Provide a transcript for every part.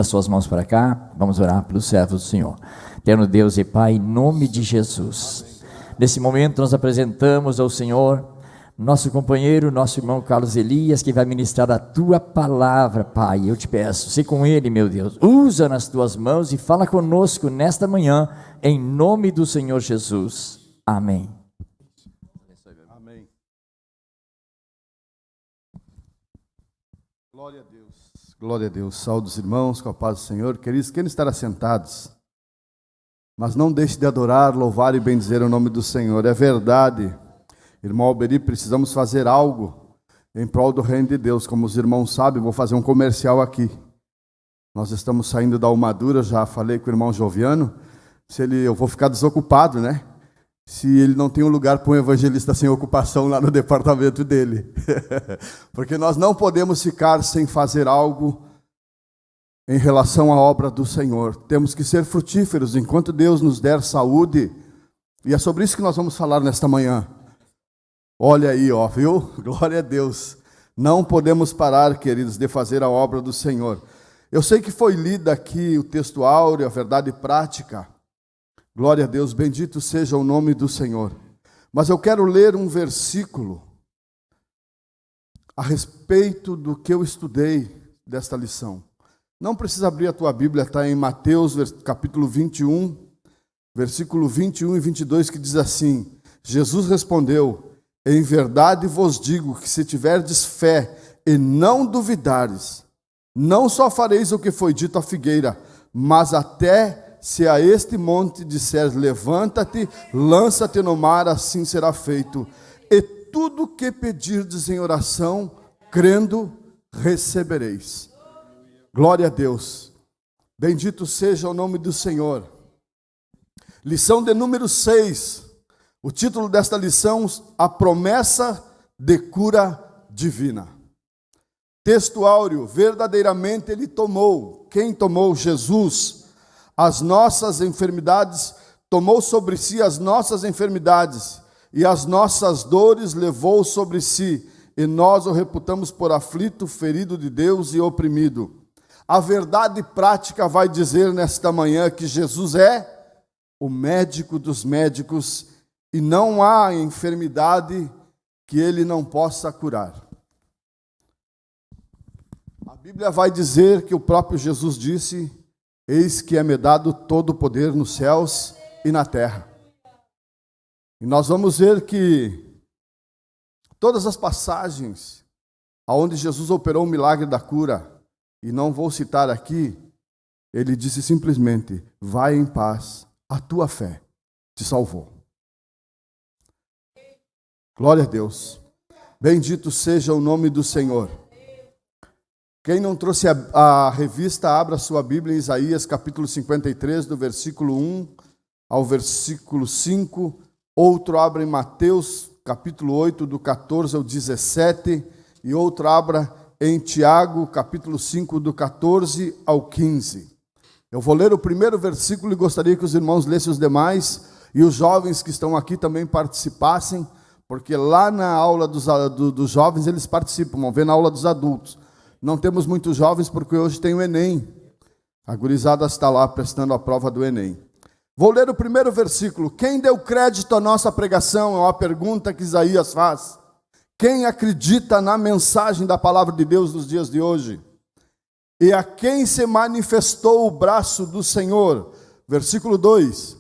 suas mãos para cá, vamos orar pelos servos do Senhor. Eterno Deus e Pai, em nome de Jesus, nesse momento nós apresentamos ao Senhor nosso companheiro, nosso irmão Carlos Elias, que vai ministrar a Tua palavra, Pai. Eu te peço, se com ele, meu Deus, usa nas Tuas mãos e fala conosco nesta manhã, em nome do Senhor Jesus. Amém. Amém. Glória a Deus. Glória a Deus. Saúde os irmãos, com a paz do Senhor. Queridos, querem estar assentados, mas não deixe de adorar, louvar e bendizer o nome do Senhor. É verdade, irmão Alberi, precisamos fazer algo em prol do reino de Deus. Como os irmãos sabem, vou fazer um comercial aqui. Nós estamos saindo da Umadura, já falei com o irmão Joviano, eu vou ficar desocupado, né? Se ele não tem um lugar para um evangelista sem ocupação lá no departamento dele. Porque nós não podemos ficar sem fazer algo em relação à obra do Senhor. Temos que ser frutíferos enquanto Deus nos der saúde. E é sobre isso que nós vamos falar nesta manhã. Olha aí, ó, viu? Glória a Deus. Não podemos parar, queridos, de fazer a obra do Senhor. Eu sei que foi lida aqui o texto áureo, a verdade prática. Glória a Deus, bendito seja o nome do Senhor. Mas eu quero ler um versículo a respeito do que eu estudei desta lição. Não precisa abrir a tua Bíblia, está em Mateus capítulo 21, versículo 21 e 22, que diz assim: Jesus respondeu: em verdade vos digo que se tiverdes fé e não duvidares, não só fareis o que foi dito à figueira, mas até se a este monte disser, levanta-te, lança-te no mar, assim será feito. E tudo o que pedirdes em oração, crendo, recebereis. Glória a Deus. Bendito seja o nome do Senhor. Lição de número 6. O título desta lição, a promessa de cura divina. Texto áureo, verdadeiramente ele tomou. Quem tomou? Jesus. As nossas enfermidades, tomou sobre si as nossas enfermidades, e as nossas dores levou sobre si, e nós o reputamos por aflito, ferido de Deus e oprimido. A verdade prática vai dizer nesta manhã que Jesus é o médico dos médicos, e não há enfermidade que ele não possa curar. A Bíblia vai dizer que o próprio Jesus disse: eis que é-me dado todo o poder nos céus e na terra. E nós vamos ver que todas as passagens onde Jesus operou o milagre da cura, e não vou citar aqui, ele disse simplesmente: vai em paz, a tua fé te salvou. Glória a Deus. Bendito seja o nome do Senhor. Quem não trouxe a revista, abra sua Bíblia em Isaías capítulo 53, do versículo 1 ao versículo 5. Outro abra em Mateus capítulo 8, do 14 ao 17. E outro abra em Tiago capítulo 5, do 14 ao 15. Eu vou ler o primeiro versículo e gostaria que os irmãos lessem os demais. E os jovens que estão aqui também participassem, porque lá na aula dos jovens eles participam, vão ver na aula dos adultos. Não temos muitos jovens porque hoje tem o Enem. A gurizada está lá prestando a prova do Enem. Vou ler o primeiro versículo. Quem deu crédito à nossa pregação? É uma pergunta que Isaías faz. Quem acredita na mensagem da palavra de Deus nos dias de hoje? E a quem se manifestou o braço do Senhor? Versículo 2.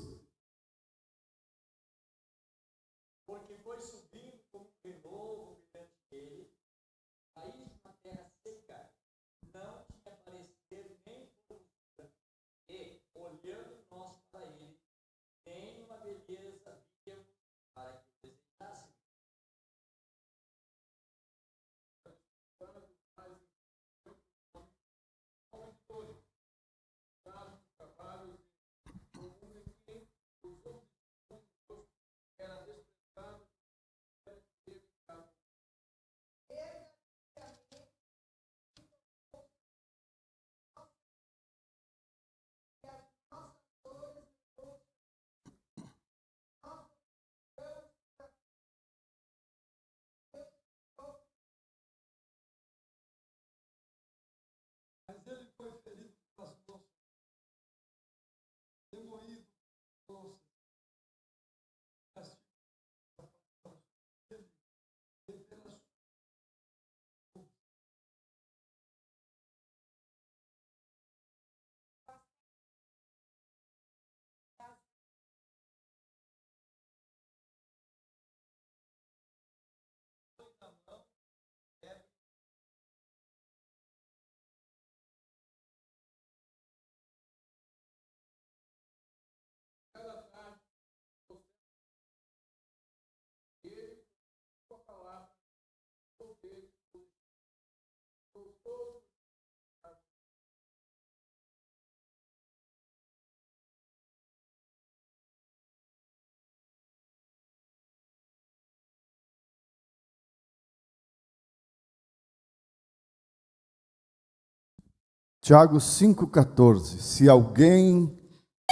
Tiago 5,14. Se alguém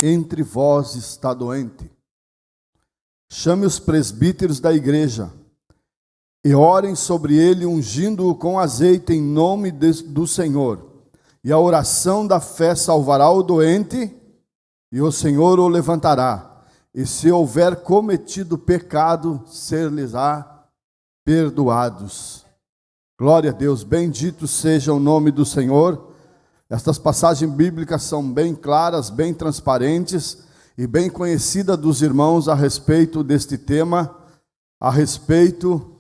entre vós está doente, chame os presbíteros da igreja e orem sobre ele, ungindo-o com azeite em nome do Senhor. E a oração da fé salvará o doente, e o Senhor o levantará. E se houver cometido pecado, ser-lhes-á perdoados. Glória a Deus, bendito seja o nome do Senhor. Estas passagens bíblicas são bem claras, bem transparentes e bem conhecidas dos irmãos a respeito deste tema, a respeito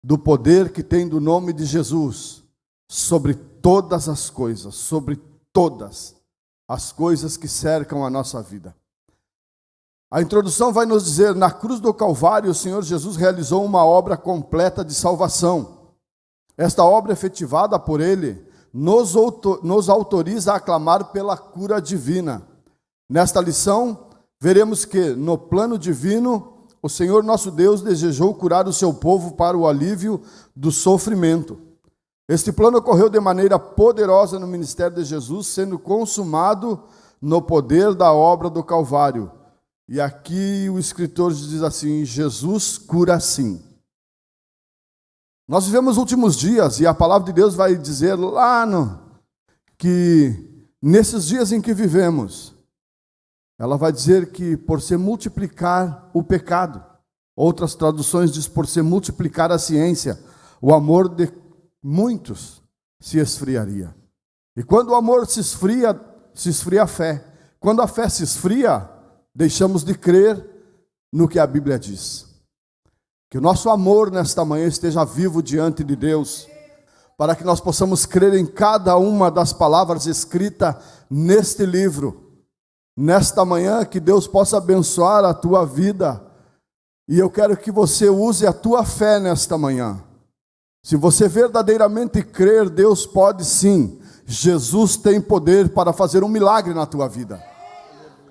do poder que tem do nome de Jesus sobre todas as coisas, sobre todas as coisas que cercam a nossa vida. A introdução vai nos dizer: na cruz do Calvário, o Senhor Jesus realizou uma obra completa de salvação. Esta obra efetivada por Ele nos autoriza a clamar pela cura divina. Nesta lição, veremos que, no plano divino, o Senhor nosso Deus desejou curar o seu povo para o alívio do sofrimento. Este plano ocorreu de maneira poderosa no ministério de Jesus, sendo consumado no poder da obra do Calvário. E aqui o escritor diz assim: Jesus cura sim. Nós vivemos os últimos dias e a palavra de Deus vai dizer lá que nesses dias em que vivemos, ela vai dizer que por se multiplicar o pecado, outras traduções diz por se multiplicar a ciência, o amor de muitos se esfriaria. E quando o amor se esfria a fé. Quando a fé se esfria, deixamos de crer no que a Bíblia diz. Que o nosso amor nesta manhã esteja vivo diante de Deus, para que nós possamos crer em cada uma das palavras escritas neste livro. Nesta manhã, que Deus possa abençoar a tua vida, e eu quero que você use a tua fé nesta manhã. Se você verdadeiramente crer, Deus pode sim. Jesus tem poder para fazer um milagre na tua vida.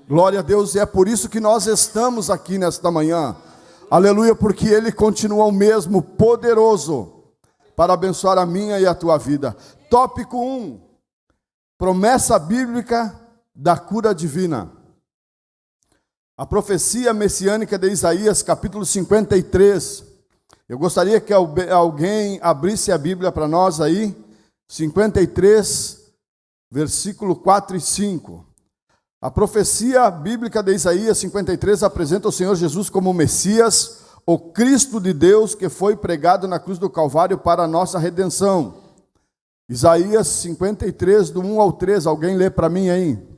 Glória a Deus, e é por isso que nós estamos aqui nesta manhã. Aleluia, porque Ele continua o mesmo, poderoso, para abençoar a minha e a tua vida. Tópico 1, promessa bíblica da cura divina. A profecia messiânica de Isaías, capítulo 53. Eu gostaria que alguém abrisse a Bíblia para nós aí, 53, versículo 4 e 5. A profecia bíblica de Isaías 53 apresenta o Senhor Jesus como o Messias, o Cristo de Deus que foi pregado na cruz do Calvário para a nossa redenção. Isaías 53, do 1 ao 3, alguém lê para mim aí?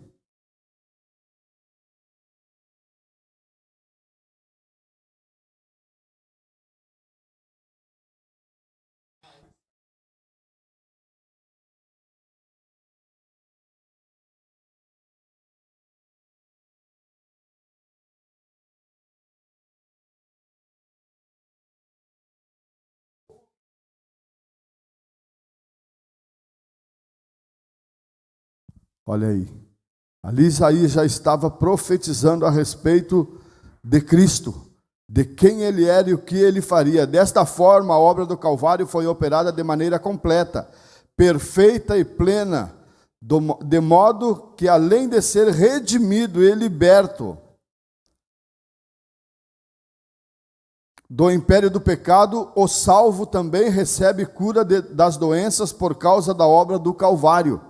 Olha aí, ali Isaías já estava profetizando a respeito de Cristo, de quem Ele era e o que Ele faria. Desta forma, a obra do Calvário foi operada de maneira completa, perfeita e plena, de modo que, além de ser redimido e liberto do império do pecado, o salvo também recebe cura das doenças por causa da obra do Calvário.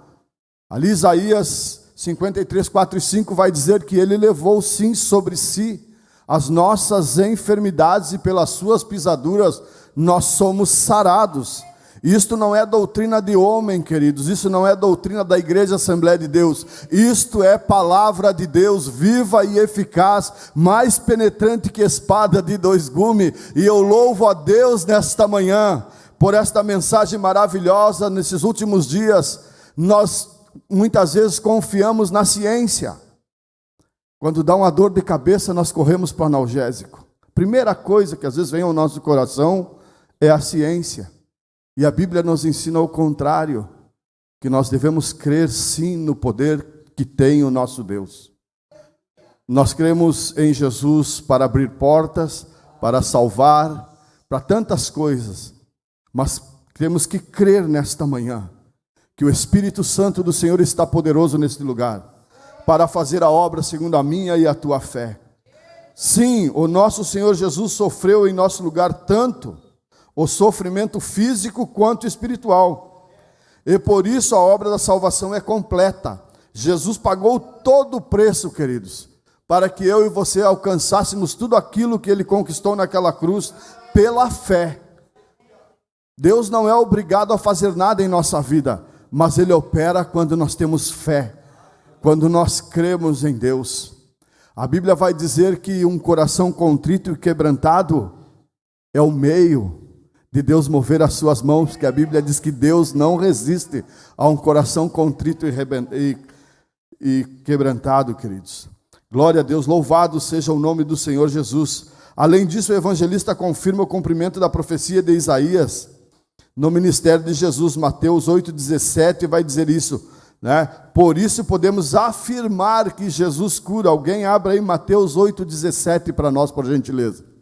Ali Isaías 53, 4 e 5 vai dizer que Ele levou sim sobre si as nossas enfermidades e pelas suas pisaduras nós somos sarados. Isto não é doutrina de homem, queridos, isso não é doutrina da Igreja Assembleia de Deus, isto é palavra de Deus, viva e eficaz, mais penetrante que espada de dois gumes, e eu louvo a Deus nesta manhã, por esta mensagem maravilhosa. Nesses últimos dias, nós muitas vezes confiamos na ciência. Quando dá uma dor de cabeça, nós corremos para o analgésico. Primeira coisa que às vezes vem ao nosso coração é a ciência. E a Bíblia nos ensina o contrário, que nós devemos crer sim no poder que tem o nosso Deus. Nós cremos em Jesus para abrir portas, para salvar, para tantas coisas, mas temos que crer nesta manhã que o Espírito Santo do Senhor está poderoso neste lugar, para fazer a obra segundo a minha e a tua fé. Sim, o nosso Senhor Jesus sofreu em nosso lugar tanto o sofrimento físico quanto espiritual, e por isso a obra da salvação é completa. Jesus pagou todo o preço, queridos, para que eu e você alcançássemos tudo aquilo que Ele conquistou naquela cruz pela fé. Deus não é obrigado a fazer nada em nossa vida, mas Ele opera quando nós temos fé, quando nós cremos em Deus. A Bíblia vai dizer que um coração contrito e quebrantado é o meio de Deus mover as suas mãos, que a Bíblia diz que Deus não resiste a um coração contrito e quebrantado, queridos. Glória a Deus, louvado seja o nome do Senhor Jesus. Além disso, o evangelista confirma o cumprimento da profecia de Isaías no ministério de Jesus. Mateus 8,17 vai dizer isso, né? Por isso podemos afirmar que Jesus cura. Alguém abra aí Mateus 8,17 para nós, por gentileza.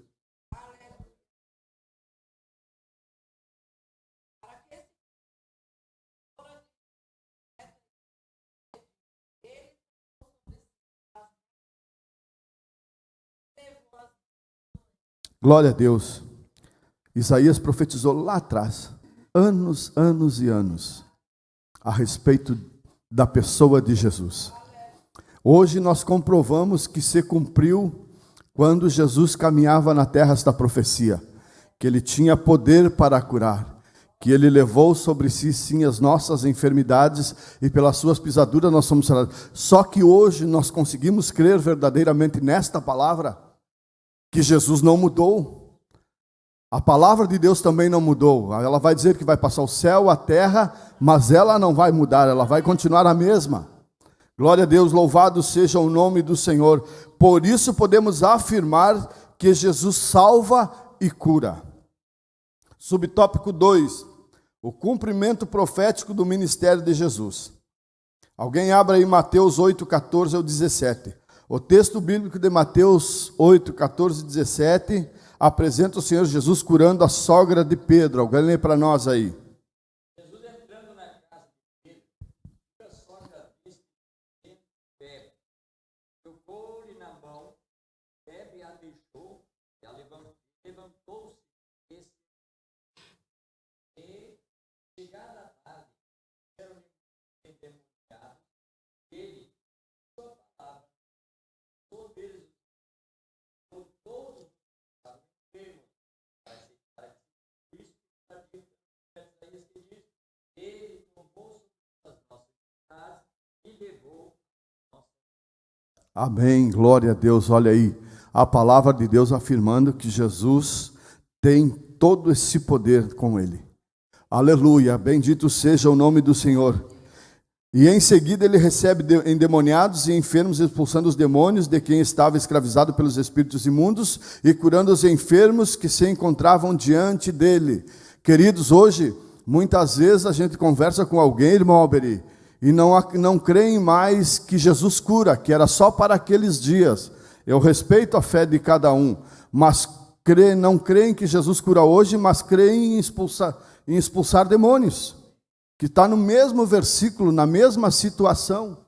Glória a Deus. Isaías profetizou lá atrás, anos e anos, a respeito da pessoa de Jesus. Hoje nós comprovamos que se cumpriu quando Jesus caminhava na terra esta profecia, que Ele tinha poder para curar, que Ele levou sobre si sim as nossas enfermidades e pelas suas pisaduras nós somos sarados. Só que hoje nós conseguimos crer verdadeiramente nesta palavra, que Jesus não mudou. A palavra de Deus também não mudou. Ela vai dizer que vai passar o céu, a terra, mas ela não vai mudar, ela vai continuar a mesma. Glória a Deus, louvado seja o nome do Senhor. Por isso podemos afirmar que Jesus salva e cura. Subtópico 2, o cumprimento profético do ministério de Jesus. Alguém abra aí Mateus 8, 14 ao 17. O texto bíblico de Mateus 8, 14 e 17 apresenta o Senhor Jesus curando a sogra de Pedro. Alguém lê para nós aí. Jesus entrando na casa de Pedro, a sogra disse bebe, tocou-lhe na mão, bebe e a deixou, e a levantou-se, e chegada a tarde, eram endemoniados, ele, sua palavra, todos eles, todos enfermos, para Cristo, ele tomou as nossas enfermidades e levou nossas. Amém, glória a Deus. Olha aí, a palavra de Deus afirmando que Jesus tem todo esse poder com Ele. Aleluia, bendito seja o nome do Senhor. E em seguida ele recebe endemoniados e enfermos, expulsando os demônios de quem estava escravizado pelos espíritos imundos e curando os enfermos que se encontravam diante dele. Queridos, hoje, muitas vezes a gente conversa com alguém, irmão Alberi, e não creem mais que Jesus cura, que era só para aqueles dias. Eu respeito a fé de cada um, mas não creem que Jesus cura hoje, mas creem em expulsar demônios, que está no mesmo versículo, na mesma situação.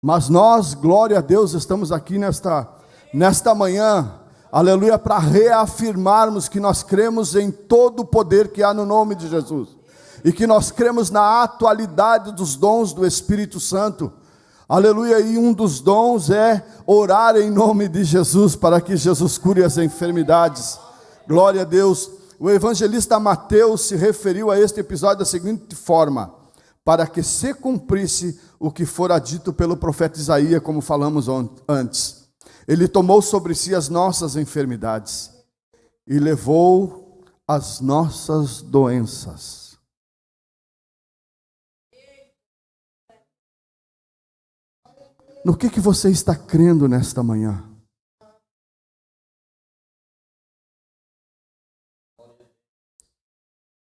Mas nós, glória a Deus, estamos aqui nesta manhã, aleluia, para reafirmarmos que nós cremos em todo o poder que há no nome de Jesus, e que nós cremos na atualidade dos dons do Espírito Santo, aleluia, e um dos dons é orar em nome de Jesus, para que Jesus cure as enfermidades. Glória a Deus. O evangelista Mateus se referiu a este episódio da seguinte forma: para que se cumprisse o que fora dito pelo profeta Isaías, como falamos antes. Ele tomou sobre si as nossas enfermidades e levou as nossas doenças. No que você está crendo nesta manhã?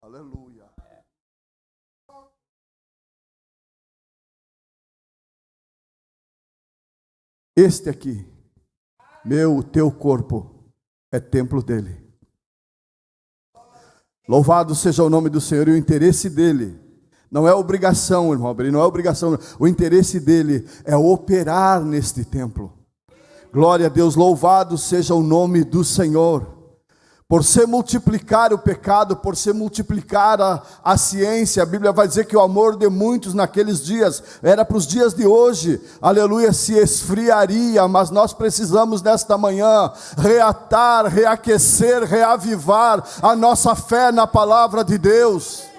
Aleluia. Aleluia. Este aqui, o teu corpo, é templo dele. Louvado seja o nome do Senhor e o interesse dele. Não é obrigação, irmão, não é obrigação. O interesse dele é operar neste templo. Glória a Deus, louvado seja o nome do Senhor. Por se multiplicar o pecado, por se multiplicar a ciência, a Bíblia vai dizer que o amor de muitos naqueles dias, era para os dias de hoje, aleluia, se esfriaria, mas nós precisamos nesta manhã reatar, reaquecer, reavivar a nossa fé na palavra de Deus.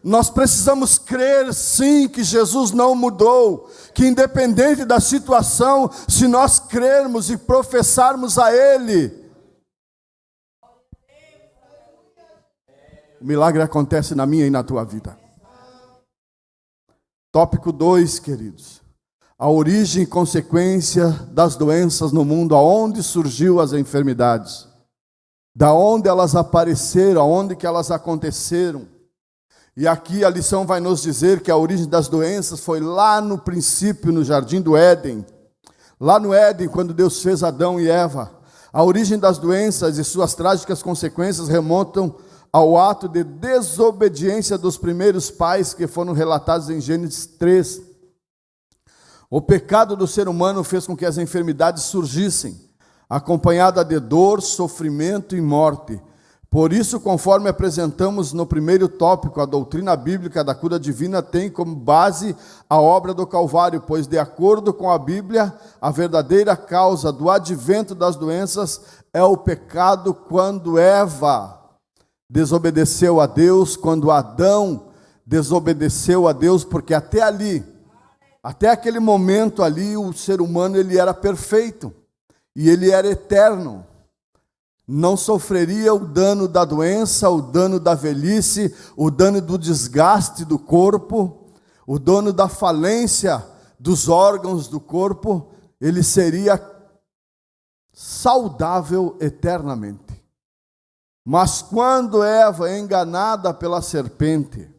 Nós precisamos crer sim que Jesus não mudou, que independente da situação, se nós crermos e professarmos a Ele, o milagre acontece na minha e na tua vida. Tópico 2, queridos. A origem e consequência das doenças no mundo, aonde surgiu as enfermidades, da onde elas apareceram, aonde que elas aconteceram. E aqui a lição vai nos dizer que a origem das doenças foi lá no princípio, no jardim do Éden. Lá no Éden, quando Deus fez Adão e Eva. A origem das doenças e suas trágicas consequências remontam ao ato de desobediência dos primeiros pais que foram relatados em Gênesis 3. O pecado do ser humano fez com que as enfermidades surgissem, acompanhada de dor, sofrimento e morte. Por isso, conforme apresentamos no primeiro tópico, a doutrina bíblica da cura divina tem como base a obra do Calvário, pois, de acordo com a Bíblia, a verdadeira causa do advento das doenças é o pecado quando Eva desobedeceu a Deus, quando Adão desobedeceu a Deus, porque até ali, até aquele momento ali, o ser humano ele era perfeito e ele era eterno. Não sofreria o dano da doença, o dano da velhice, o dano do desgaste do corpo, o dano da falência dos órgãos do corpo, ele seria saudável eternamente. Mas quando Eva, enganada pela serpente,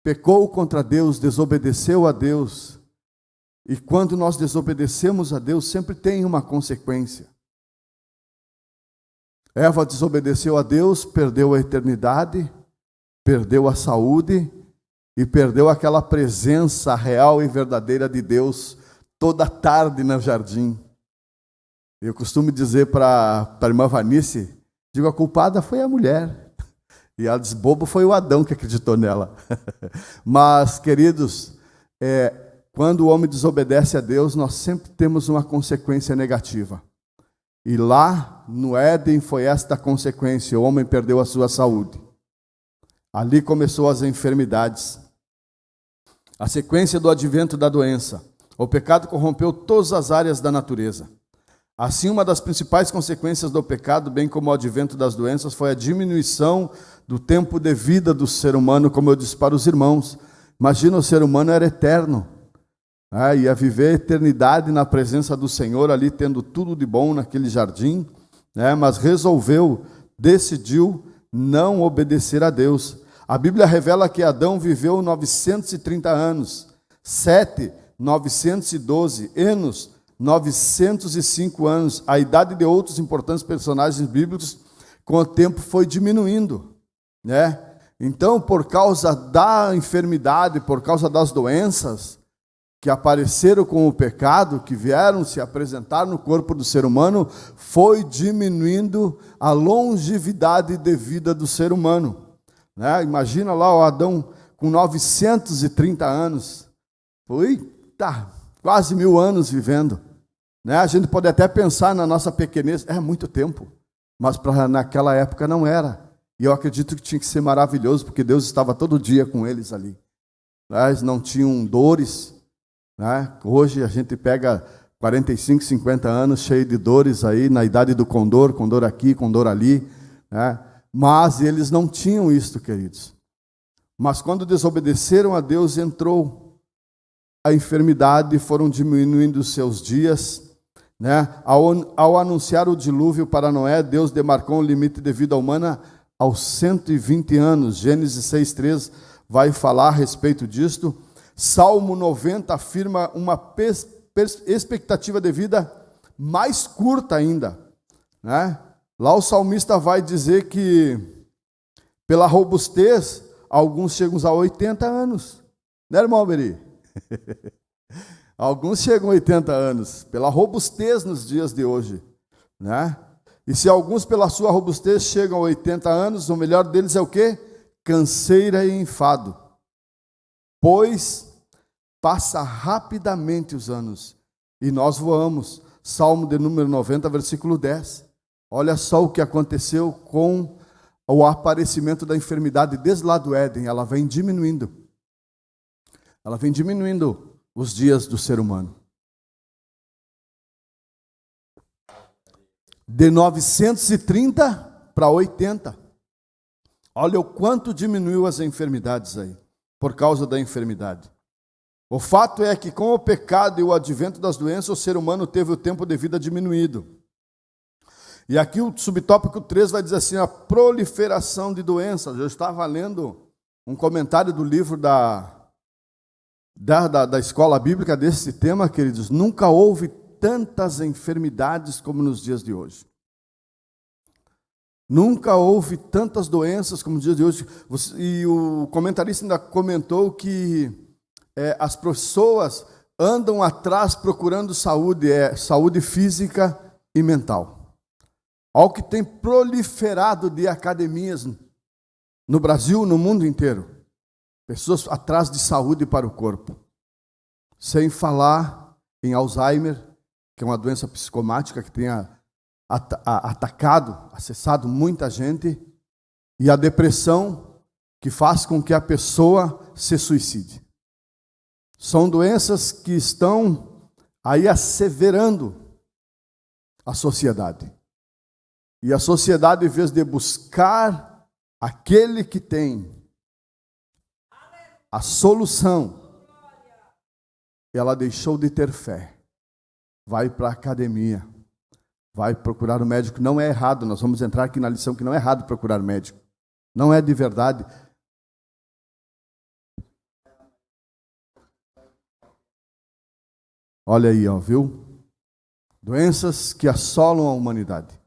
pecou contra Deus, desobedeceu a Deus, e quando nós desobedecemos a Deus, sempre tem uma consequência. Eva desobedeceu a Deus, perdeu a eternidade, perdeu a saúde e perdeu aquela presença real e verdadeira de Deus toda tarde no jardim. Eu costumo dizer para a irmã Vanice, digo, a culpada foi a mulher. E ela diz, bobo foi o Adão que acreditou nela. Mas, queridos, quando o homem desobedece a Deus, nós sempre temos uma consequência negativa. E lá no Éden foi esta consequência, o homem perdeu a sua saúde. Ali começou as enfermidades. A sequência do advento da doença. O pecado corrompeu todas as áreas da natureza. Assim, uma das principais consequências do pecado, bem como o advento das doenças, foi a diminuição do tempo de vida do ser humano, como eu disse para os irmãos. Imagina, o ser humano era eterno. Ia viver a eternidade na presença do Senhor, ali tendo tudo de bom naquele jardim, mas decidiu não obedecer a Deus. A Bíblia revela que Adão viveu 930 anos, Sete, 912, Enos, 905 anos. A idade de outros importantes personagens bíblicos, com o tempo, foi diminuindo. Então, por causa da enfermidade, por causa das doenças, que apareceram com o pecado, que vieram se apresentar no corpo do ser humano, foi diminuindo a longevidade de vida do ser humano. Imagina lá o Adão com 930 anos, quase 1000 anos vivendo. A gente pode até pensar na nossa pequenez, é muito tempo, mas naquela época não era. E eu acredito que tinha que ser maravilhoso, porque Deus estava todo dia com eles ali. Eles não tinham dores. Hoje a gente pega 45, 50 anos cheio de dores aí, na idade do condor aqui, condor ali. Mas eles não tinham isto, queridos. Mas quando desobedeceram a Deus, entrou a enfermidade, foram diminuindo os seus dias, né? Ao anunciar o dilúvio para Noé, Deus demarcou um limite de vida humana aos 120 anos. Gênesis 6,3 vai falar a respeito disto. Salmo 90 afirma uma expectativa de vida mais curta ainda, né? Lá o salmista vai dizer que, pela robustez, alguns chegam a 80 anos. Né, irmão Alberi? Alguns chegam a 80 anos, pela robustez nos dias de hoje, né? E se alguns, pela sua robustez, chegam a 80 anos, o melhor deles é o quê? Canseira e enfado. Pois passa rapidamente os anos, e nós voamos. Salmo de número 90, versículo 10. Olha só o que aconteceu com o aparecimento da enfermidade desde lá do Éden. Ela vem diminuindo. Ela vem diminuindo os dias do ser humano. De 930 para 80. Olha o quanto diminuiu as enfermidades aí, por causa da enfermidade. O fato é que com o pecado e o advento das doenças, o ser humano teve o tempo de vida diminuído. E aqui o subtópico 3 vai dizer assim, a proliferação de doenças. Eu estava lendo um comentário do livro da escola bíblica desse tema, queridos. Nunca houve tantas enfermidades como nos dias de hoje. Nunca houve tantas doenças como nos dias de hoje. E o comentarista ainda comentou que as pessoas andam atrás procurando saúde física e mental. Algo que tem proliferado de academias no Brasil, no mundo inteiro. Pessoas atrás de saúde para o corpo. Sem falar em Alzheimer, que é uma doença psicomática que tem acessado muita gente, e a depressão, que faz com que a pessoa se suicide. São doenças que estão aí asseverando a sociedade. E a sociedade, em vez de buscar aquele que tem a solução, ela deixou de ter fé. Vai para a academia, vai procurar um médico. Não é errado, nós vamos entrar aqui na lição que não é errado procurar médico. Não é de verdade. Olha aí, ó, viu? Doenças que assolam a humanidade.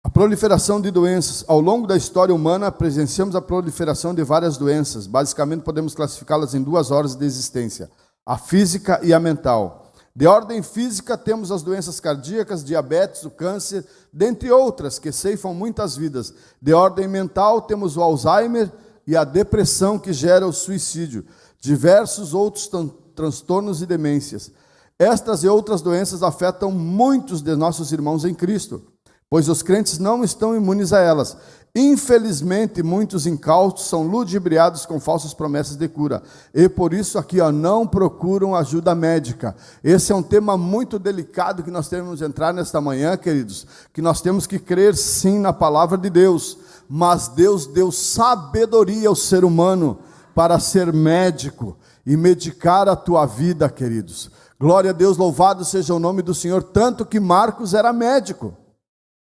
A proliferação de doenças. Ao longo da história humana, presenciamos a proliferação de várias doenças. Basicamente, podemos classificá-las em 2 ordens de existência: a física e a mental. De ordem física, temos as doenças cardíacas, diabetes, o câncer, dentre outras, que ceifam muitas vidas. De ordem mental, temos o Alzheimer e a depressão, que gera o suicídio. Diversos outros transtornos e demências. Estas e outras doenças afetam muitos de nossos irmãos em Cristo, pois os crentes não estão imunes a elas. Infelizmente, muitos incautos são ludibriados com falsas promessas de cura. E por isso aqui, não procuram ajuda médica. Esse é um tema muito delicado que nós temos que entrar nesta manhã, queridos. Que nós temos que crer sim na palavra de Deus. Mas Deus deu sabedoria ao ser humano para ser médico e medicar a tua vida, queridos. Glória a Deus, louvado seja o nome do Senhor. Tanto que Marcos era médico.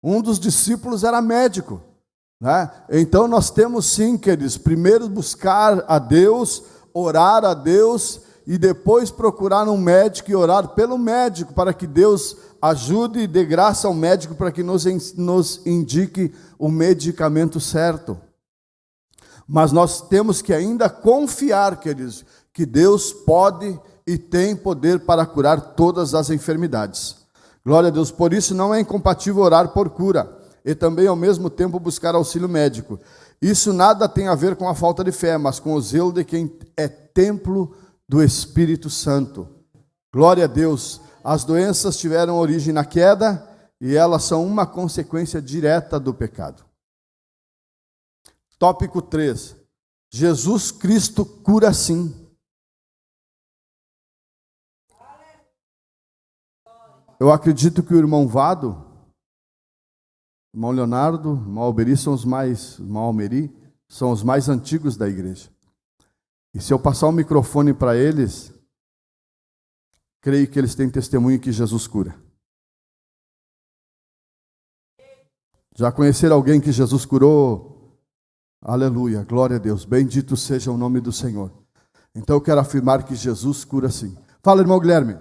Um dos discípulos era médico, né? Então nós temos sim, queridos, primeiro buscar a Deus, orar a Deus e depois procurar um médico e orar pelo médico para que Deus ajude e dê graça ao médico para que nos indique o medicamento certo. Mas nós temos que ainda confiar, queridos, que Deus pode e tem poder para curar todas as enfermidades. Glória a Deus. Por isso não é incompatível orar por cura e também ao mesmo tempo buscar auxílio médico. Isso nada tem a ver com a falta de fé, mas com o zelo de quem é templo do Espírito Santo. Glória a Deus. As doenças tiveram origem na queda e elas são uma consequência direta do pecado. Tópico 3. Jesus Cristo cura sim. Eu acredito que o irmão Vado, irmão Leonardo, irmão Alberi irmão Almeri, são os mais antigos da igreja. E se eu passar o microfone para eles, creio que eles têm testemunho que Jesus cura. Já conheceram alguém que Jesus curou? Aleluia, glória a Deus, bendito seja o nome do Senhor. Então eu quero afirmar que Jesus cura sim. Fala, irmão Guilherme.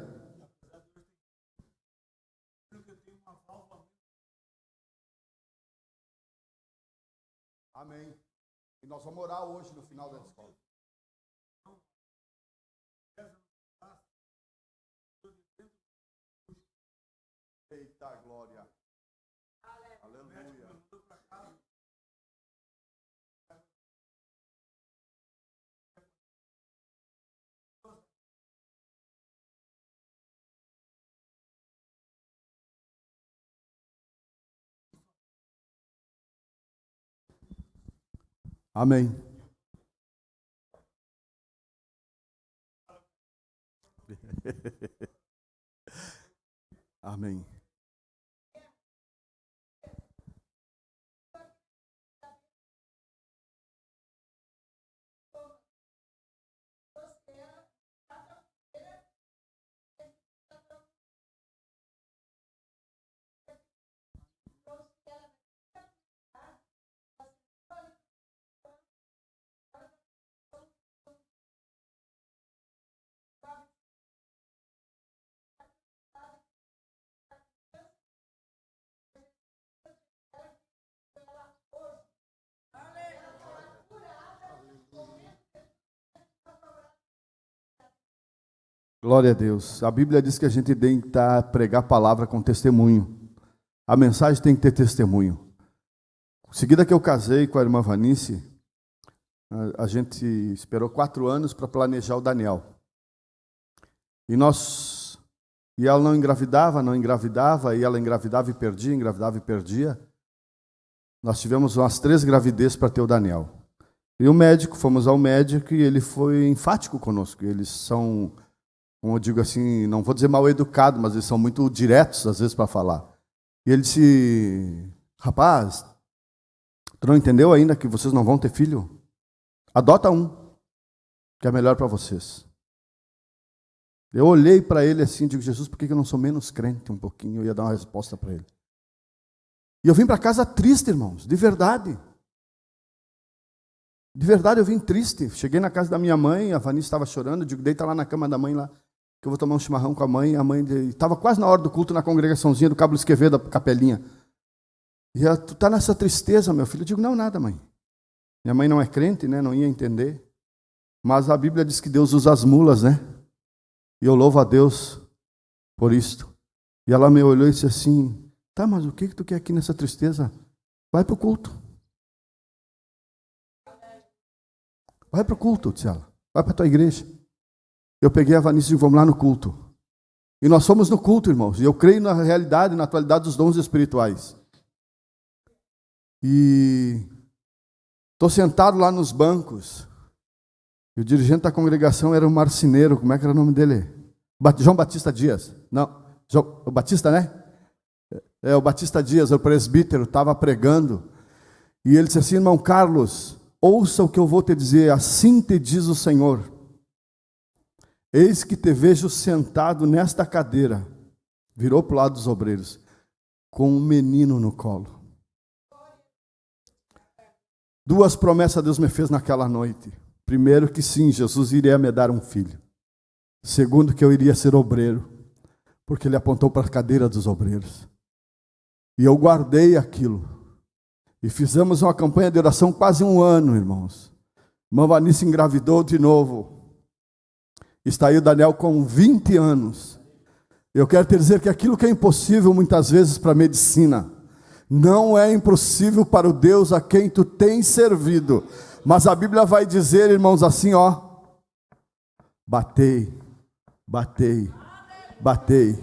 Amém. E nós vamos orar hoje no final da escola. Eita glória. Aleluia. Amém. Amém. Glória a Deus. A Bíblia diz que a gente tem que pregar a palavra com testemunho. A mensagem tem que ter testemunho. Em seguida que eu casei com a irmã Vanice, a gente esperou 4 anos para planejar o Daniel. E ela não engravidava, e ela engravidava e perdia. Nós tivemos umas 3 gravidezes para ter o Daniel. E fomos ao médico e ele foi enfático conosco. Eles são, como eu digo assim, não vou dizer mal educados, mas eles são muito diretos às vezes para falar. E ele disse: rapaz, tu não entendeu ainda que vocês não vão ter filho? Adota um, que é melhor para vocês. Eu olhei para ele assim e digo: Jesus, por que eu não sou menos crente um pouquinho? Eu ia dar uma resposta para ele. E eu vim para casa triste, irmãos, de verdade. De verdade eu vim triste. Cheguei na casa da minha mãe, a Vanice estava chorando, eu digo: deita lá na cama da mãe lá, que eu vou tomar um chimarrão com a mãe. A mãe estava quase na hora do culto na congregaçãozinha do Cabo Esquevedo, da capelinha. E ela: tu está nessa tristeza, meu filho? Eu digo: não, nada, mãe. Minha mãe não é crente, né? Não ia entender. Mas a Bíblia diz que Deus usa as mulas, né? E eu louvo a Deus por isto. E ela me olhou e disse assim: tá, mas o que tu quer aqui nessa tristeza? Vai para o culto. Vai para o culto, disse ela. Vai para a tua igreja. Eu peguei a Vanice e disse: vamos lá no culto. E nós fomos no culto, irmãos. E eu creio na realidade, na atualidade dos dons espirituais. E estou sentado lá nos bancos. E o dirigente da congregação era o marceneiro. Como é que era o nome dele? João Batista Dias. Não, o Batista, né? O Batista Dias, o presbítero, estava pregando. E ele disse assim: irmão Carlos, ouça o que eu vou te dizer. Assim te diz o Senhor: eis que te vejo sentado nesta cadeira. Virou para o lado dos obreiros, com um menino no colo. 2 promessas Deus me fez naquela noite. Primeiro, que sim, Jesus iria me dar um filho. Segundo, que eu iria ser obreiro, porque ele apontou para a cadeira dos obreiros. E eu guardei aquilo. E fizemos uma campanha de oração quase 1 ano, irmãos. Irmã Vanice engravidou de novo. Está aí o Daniel com 20 anos. Eu quero te dizer que aquilo que é impossível muitas vezes para a medicina, não é impossível para o Deus a quem tu tens servido. Mas a Bíblia vai dizer, irmãos, assim, ó: batei, batei, batei,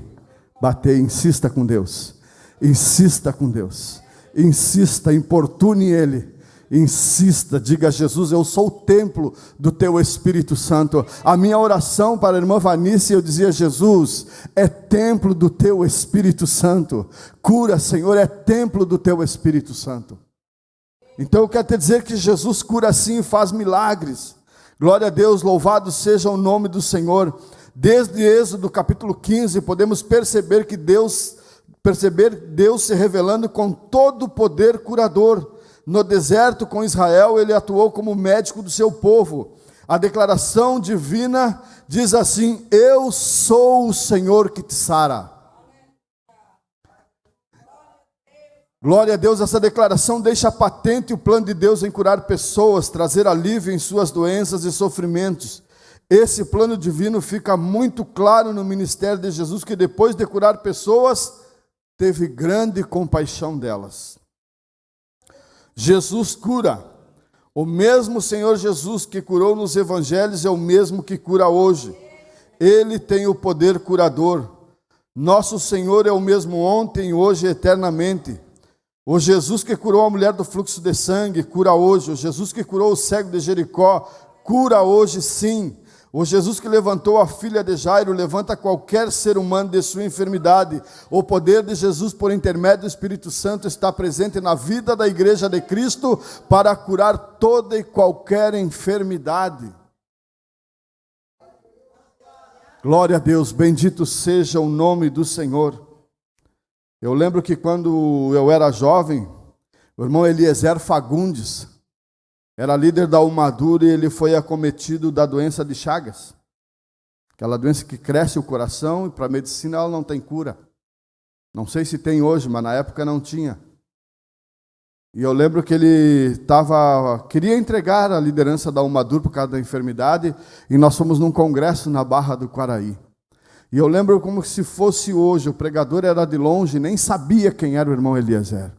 batei. Insista com Deus. Insista com Deus. Insista, importune Ele. Insista, diga a Jesus: eu sou o templo do teu Espírito Santo. A minha oração para a irmã Vanice, eu dizia: Jesus, é templo do teu Espírito Santo. Cura, Senhor, é templo do teu Espírito Santo. Então eu quero te dizer que Jesus cura sim e faz milagres. Glória a Deus, louvado seja o nome do Senhor. Desde Êxodo capítulo 15, podemos perceber Deus se revelando com todo o poder curador. No deserto com Israel, ele atuou como médico do seu povo. A declaração divina diz assim: eu sou o Senhor que te sara. Glória a Deus, essa declaração deixa patente o plano de Deus em curar pessoas, trazer alívio em suas doenças e sofrimentos. Esse plano divino fica muito claro no ministério de Jesus, que depois de curar pessoas, teve grande compaixão delas. Jesus cura. O mesmo Senhor Jesus que curou nos evangelhos é o mesmo que cura hoje. Ele tem o poder curador. Nosso Senhor é o mesmo ontem, hoje e eternamente. O Jesus que curou a mulher do fluxo de sangue, cura hoje. O Jesus que curou o cego de Jericó, cura hoje sim. O Jesus que levantou a filha de Jairo, levanta qualquer ser humano de sua enfermidade. O poder de Jesus, por intermédio do Espírito Santo, está presente na vida da igreja de Cristo para curar toda e qualquer enfermidade. Glória a Deus, bendito seja o nome do Senhor. Eu lembro que quando eu era jovem, o irmão Eliezer Fagundes era líder da Umadura e ele foi acometido da doença de Chagas. Aquela doença que cresce o coração e para a medicina ela não tem cura. Não sei se tem hoje, mas na época não tinha. E eu lembro que ele queria entregar a liderança da Umadura por causa da enfermidade, e nós fomos num congresso na Barra do Quaraí. E eu lembro como se fosse hoje, o pregador era de longe, nem sabia quem era o irmão Eliezer.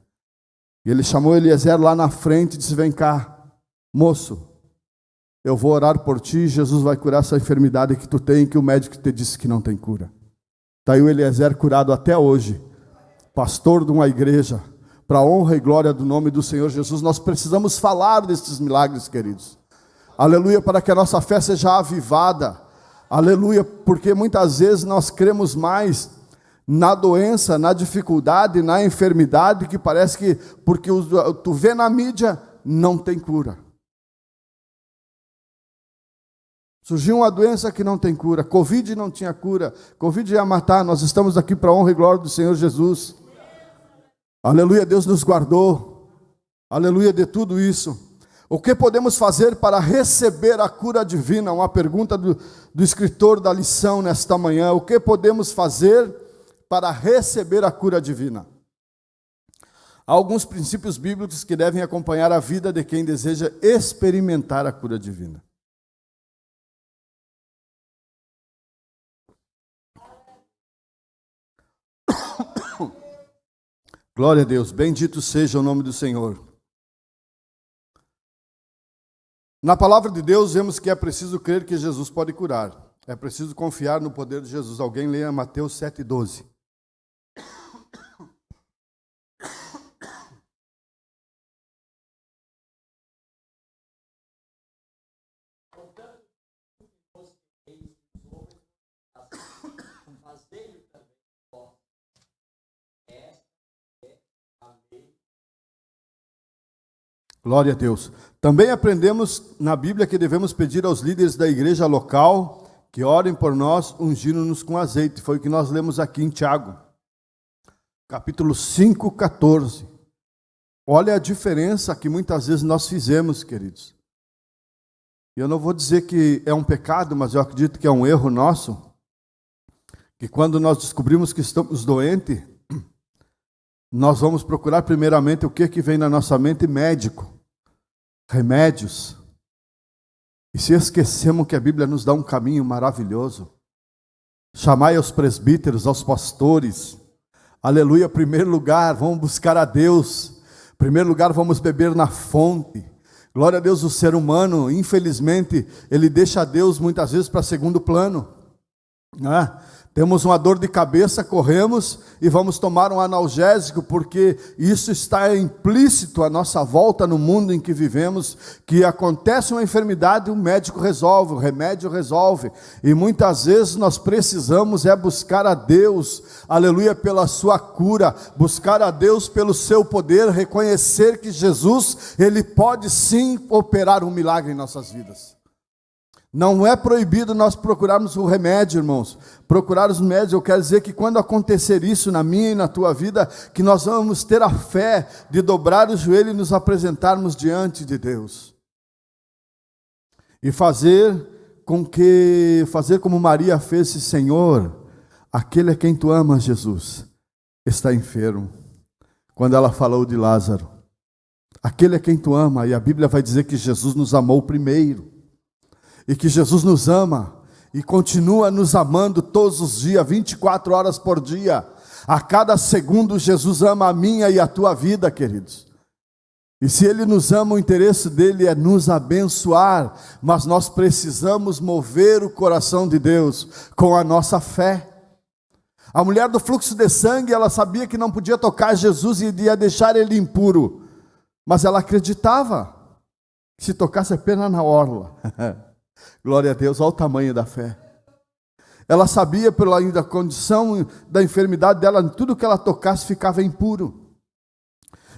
E ele chamou Eliezer lá na frente e disse: vem cá, moço, eu vou orar por ti, Jesus vai curar essa enfermidade que tu tem, que o médico te disse que não tem cura. Está aí o Eliezer curado até hoje, pastor de uma igreja, para a honra e glória do nome do Senhor Jesus. Nós precisamos falar destes milagres, queridos. Aleluia, para que a nossa fé seja avivada. Aleluia, porque muitas vezes nós cremos mais na doença, na dificuldade, na enfermidade, que parece que, porque tu vê na mídia, não tem cura. Surgiu uma doença que não tem cura. Covid não tinha cura. Covid ia matar. Nós estamos aqui para a honra e glória do Senhor Jesus. Aleluia, Deus nos guardou. Aleluia de tudo isso. O que podemos fazer para receber a cura divina? Uma pergunta do escritor da lição nesta manhã. O que podemos fazer para receber a cura divina? Há alguns princípios bíblicos que devem acompanhar a vida de quem deseja experimentar a cura divina. Glória a Deus, bendito seja o nome do Senhor. Na palavra de Deus vemos que é preciso crer que Jesus pode curar. É preciso confiar no poder de Jesus. Alguém leia Mateus 7,12. Glória a Deus. Também aprendemos na Bíblia que devemos pedir aos líderes da igreja local que orem por nós, ungindo-nos com azeite. Foi o que nós lemos aqui em Tiago, capítulo 5, 14. Olha a diferença que muitas vezes nós fizemos, queridos. Eu não vou dizer que é um pecado, mas eu acredito que é um erro nosso, que quando nós descobrimos que estamos doentes, nós vamos procurar primeiramente o que vem na nossa mente? Médico, remédios. E se esquecemos que a Bíblia nos dá um caminho maravilhoso. Chamai aos presbíteros, aos pastores. Aleluia, primeiro lugar, vamos buscar a Deus. Primeiro lugar, vamos beber na fonte. Glória a Deus, o ser humano, infelizmente, ele deixa Deus muitas vezes para segundo plano. Não é? Temos uma dor de cabeça, corremos e vamos tomar um analgésico, porque isso está implícito à nossa volta no mundo em que vivemos, que acontece uma enfermidade, o médico resolve, o remédio resolve, e muitas vezes nós precisamos buscar a Deus, aleluia, pela sua cura, buscar a Deus pelo seu poder, reconhecer que Jesus, Ele pode sim operar um milagre em nossas vidas. Não é proibido nós procurarmos o remédio, irmãos. Procurar os médios, eu quero dizer que quando acontecer isso na minha e na tua vida, que nós vamos ter a fé de dobrar o joelho e nos apresentarmos diante de Deus. E fazer como Maria fez, Senhor, aquele a quem tu amas, Jesus, está enfermo. Quando ela falou de Lázaro, aquele a quem tu ama, e a Bíblia vai dizer que Jesus nos amou primeiro. E que Jesus nos ama e continua nos amando todos os dias, 24 horas por dia. A cada segundo Jesus ama a minha e a tua vida, queridos. E se Ele nos ama, o interesse dele é nos abençoar. Mas nós precisamos mover o coração de Deus com a nossa fé. A mulher do fluxo de sangue, ela sabia que não podia tocar Jesus e ia deixar ele impuro. Mas ela acreditava que se tocasse apenas na orla. Glória a Deus, olha o tamanho da fé. Ela sabia, pela ainda condição da enfermidade dela, tudo que ela tocasse ficava impuro.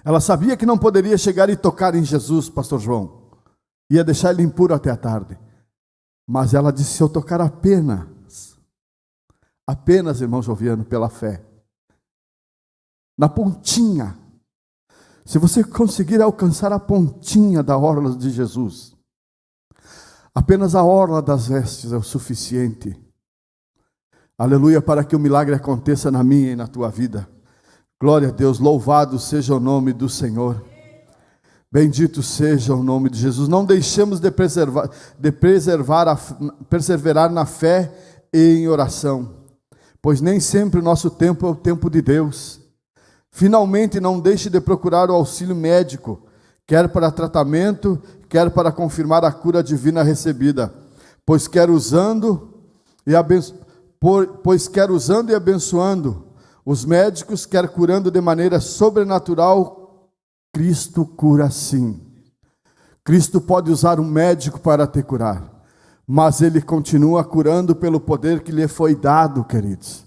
Ela sabia que não poderia chegar e tocar em Jesus, pastor João. Ia deixar ele impuro até a tarde. Mas ela disse, se eu tocar apenas, irmão Joviano, pela fé, na pontinha, se você conseguir alcançar a pontinha da orla de Jesus, apenas a orla das vestes é o suficiente. Aleluia, para que o milagre aconteça na minha e na tua vida. Glória a Deus, louvado seja o nome do Senhor. Bendito seja o nome de Jesus. Não deixemos de perseverar na fé e em oração, pois nem sempre o nosso tempo é o tempo de Deus. Finalmente, não deixe de procurar o auxílio médico, quer para tratamento, quer para confirmar a cura divina recebida, pois quer usando e abençoando os médicos, quer curando de maneira sobrenatural, Cristo cura sim. Cristo pode usar um médico para te curar, mas Ele continua curando pelo poder que lhe foi dado, queridos.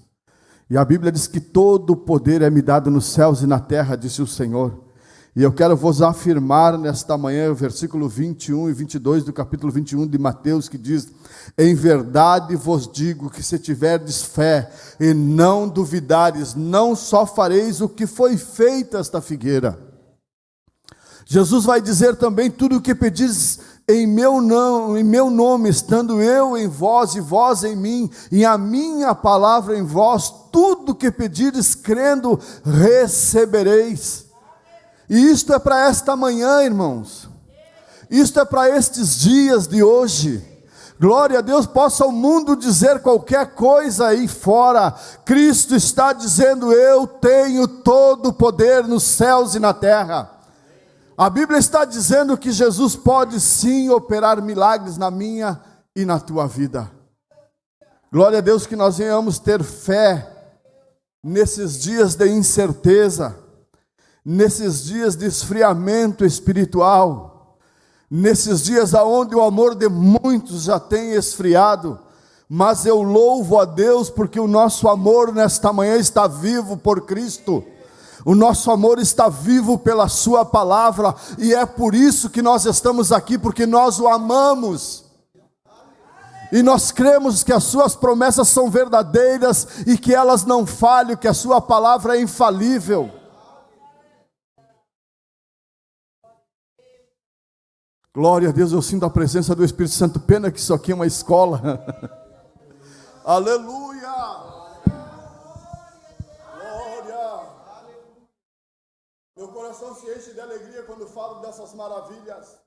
E a Bíblia diz que todo o poder é me dado nos céus e na terra, disse o Senhor. E eu quero vos afirmar nesta manhã o versículo 21 e 22 do capítulo 21 de Mateus, que diz: em verdade vos digo que se tiverdes fé e não duvidares, não só fareis o que foi feita esta figueira. Jesus vai dizer também, tudo o que pedis em meu nome, estando eu em vós e vós em mim, e a minha palavra em vós, tudo o que pedires crendo, recebereis. E isto é para esta manhã, irmãos. Isto é para estes dias de hoje. Glória a Deus, possa o mundo dizer qualquer coisa aí fora. Cristo está dizendo, eu tenho todo o poder nos céus e na terra. A Bíblia está dizendo que Jesus pode sim operar milagres na minha e na tua vida. Glória a Deus, que nós venhamos ter fé nesses dias de incerteza, nesses dias de esfriamento espiritual, nesses dias onde o amor de muitos já tem esfriado, mas eu louvo a Deus porque o nosso amor nesta manhã está vivo por Cristo, o nosso amor está vivo pela sua palavra, e é por isso que nós estamos aqui, porque nós o amamos, e nós cremos que as suas promessas são verdadeiras, e que elas não falham, que a sua palavra é infalível. Glória a Deus, eu sinto a presença do Espírito Santo. Pena que isso aqui é uma escola. Aleluia! Glória! Meu coração se enche de alegria quando falo dessas maravilhas.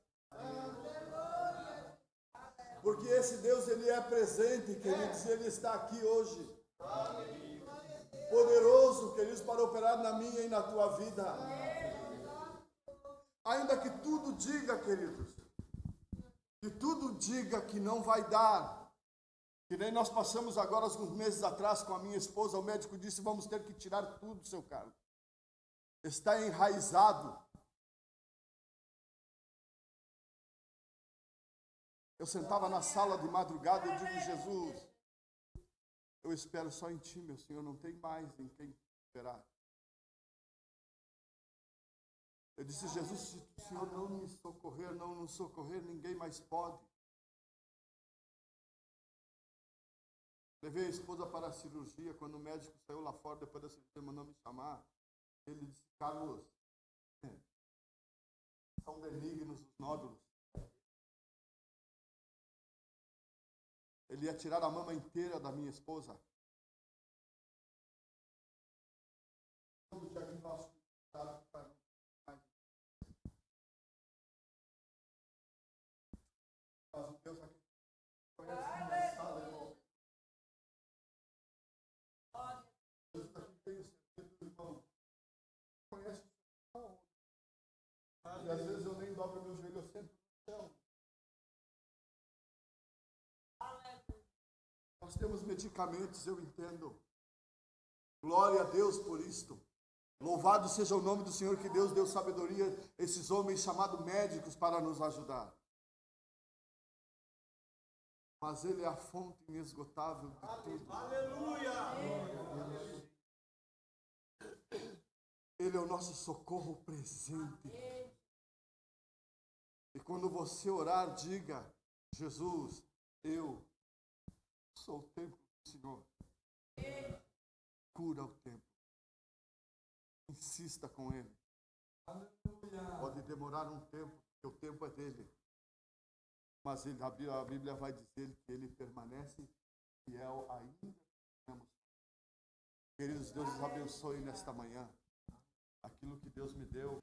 Porque esse Deus, Ele é presente, queridos, e Ele está aqui hoje. Poderoso, queridos, para operar na minha e na tua vida. Ainda que tudo diga, queridos, que tudo diga que não vai dar, que nem nós passamos agora alguns meses atrás com a minha esposa, o médico disse, vamos ter que tirar tudo do seu cargo, está enraizado. Eu sentava na sala de madrugada e eu digo, Jesus, eu espero só em Ti, meu Senhor, não tem mais em quem esperar. Eu disse, Jesus, se o Senhor não me socorrer, não nos socorrer, ninguém mais pode. Levei a esposa para a cirurgia. Quando o médico saiu lá fora, depois da cirurgia, mandou me chamar. Ele disse: Carlos, são benignos os nódulos. Ele ia tirar a mama inteira da minha esposa. Mas o Deus aqui conhece a minha sala, irmão. Deus aqui tem o segredo do irmão. Conhece o chão. E às vezes eu nem dobro meu joelho, eu sento no chão. Nós temos medicamentos, eu entendo. Glória a Deus por isto. Louvado seja o nome do Senhor, que Deus deu sabedoria a esses homens chamados médicos para nos ajudar. Mas Ele é a fonte inesgotável de tudo. Aleluia! Ele é o nosso socorro presente. E quando você orar, diga: Jesus, eu sou o templo do Senhor. Cura o templo. Insista com Ele. Pode demorar um tempo, porque o tempo é dele. Mas a Bíblia vai dizer que Ele permanece fiel ainda. Queridos, Deus os abençoe nesta manhã. Aquilo que Deus me deu.